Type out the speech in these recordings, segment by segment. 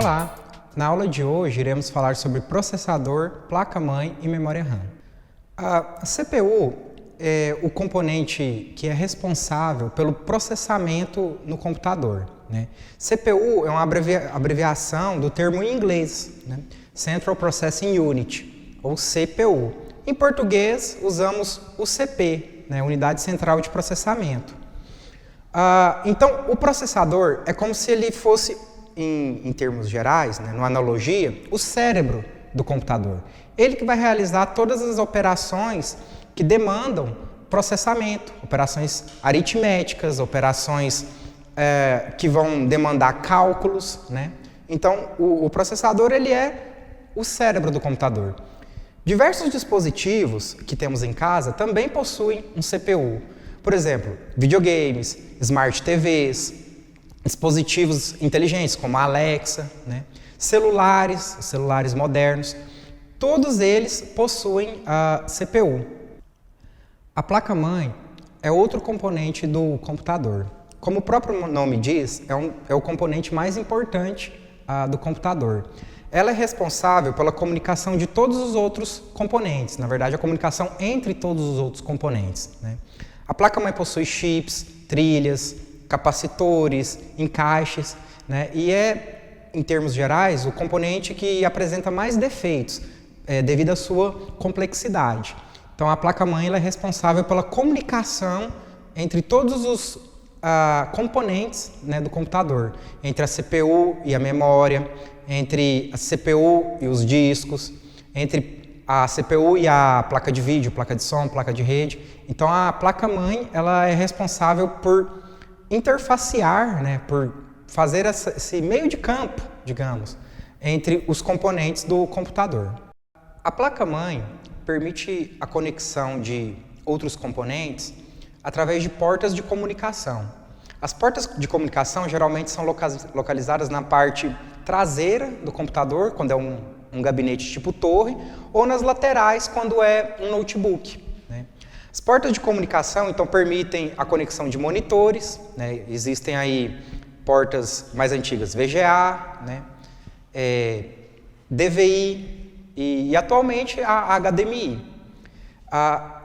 Olá! Na aula de hoje iremos falar sobre processador, placa-mãe e memória RAM. A CPU é o componente que é responsável pelo processamento no computador, né? CPU é uma abreviação do termo em inglês, né? Central Processing Unit, ou CPU. Em português, usamos o CP, né? Unidade Central de Processamento. Então, o processador é como se ele fosse, em termos gerais, né, numa analogia, o cérebro do computador. Ele que vai realizar todas as operações que demandam processamento, operações aritméticas, operações que vão demandar cálculos, né? Então, o processador ele é o cérebro do computador. Diversos dispositivos que temos em casa também possuem um CPU. Por exemplo, videogames, smart TVs, dispositivos inteligentes como a Alexa, né? celulares modernos, todos eles possuem a CPU. A placa-mãe é outro componente do computador. Como o próprio nome diz, é o componente mais importante do computador. Ela é responsável pela comunicação de todos os outros componentes, na verdade, a comunicação entre todos os outros componentes, né? A placa-mãe possui chips, trilhas, capacitores, encaixes, né? E é, em termos gerais, o componente que apresenta mais defeitos devido à sua complexidade. Então, a placa-mãe ela é responsável pela comunicação entre todos os componentes, né, do computador, entre a CPU e a memória, entre a CPU e os discos, entre a CPU e a placa de vídeo, placa de som, placa de rede. Então, a placa-mãe ela é responsável por interfacear, né, por fazer esse meio de campo, digamos, entre os componentes do computador. A placa-mãe permite a conexão de outros componentes através de portas de comunicação. As portas de comunicação geralmente são localizadas na parte traseira do computador, quando é um gabinete tipo torre, ou nas laterais, quando é um notebook, né? As portas de comunicação, então, permitem a conexão de monitores, né? Existem aí portas mais antigas, VGA, né? DVI e atualmente a HDMI.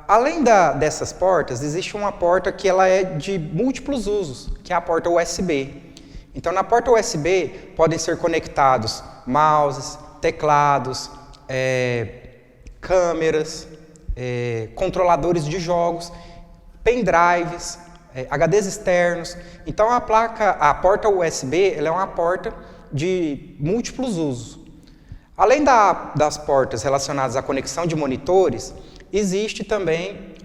Além dessas portas, existe uma porta que ela é de múltiplos usos, que é a porta USB. Então, na porta USB podem ser conectados mouses, teclados, câmeras, controladores de jogos, pendrives, HDs externos. Então, a porta USB ela é uma porta de múltiplos usos. Além das portas relacionadas à conexão de monitores, existe também,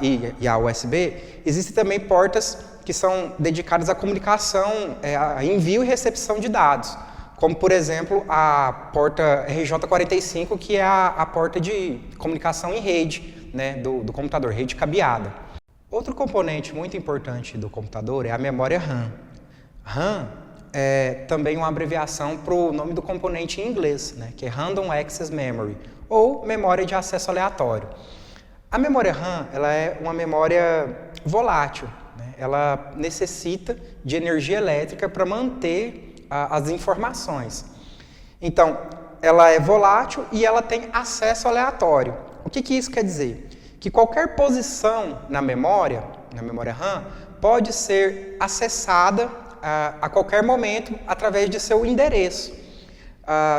e a USB, existem também portas que são dedicadas à comunicação, a envio e recepção de dados, como, por exemplo, a porta RJ45, que é a porta de comunicação em rede, né, do computador, rede cabeada. Outro componente muito importante do computador é a memória RAM. RAM é também uma abreviação para o nome do componente em inglês, né, que é Random Access Memory, ou memória de acesso aleatório. A memória RAM ela é uma memória volátil, né? Ela necessita de energia elétrica para manter as informações. Então, ela é volátil e ela tem acesso aleatório. O que isso quer dizer? Que qualquer posição na memória RAM, pode ser acessada a qualquer momento através de seu endereço.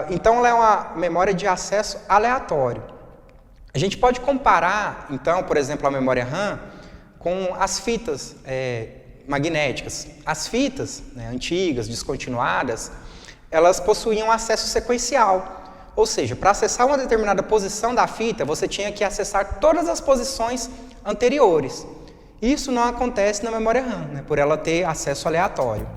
Então, ela é uma memória de acesso aleatório. A gente pode comparar, então, por exemplo, a memória RAM com as fitas magnéticas. As fitas, né, antigas, descontinuadas, elas possuíam acesso sequencial. Ou seja, para acessar uma determinada posição da fita, você tinha que acessar todas as posições anteriores. Isso não acontece na memória RAM, né, por ela ter acesso aleatório.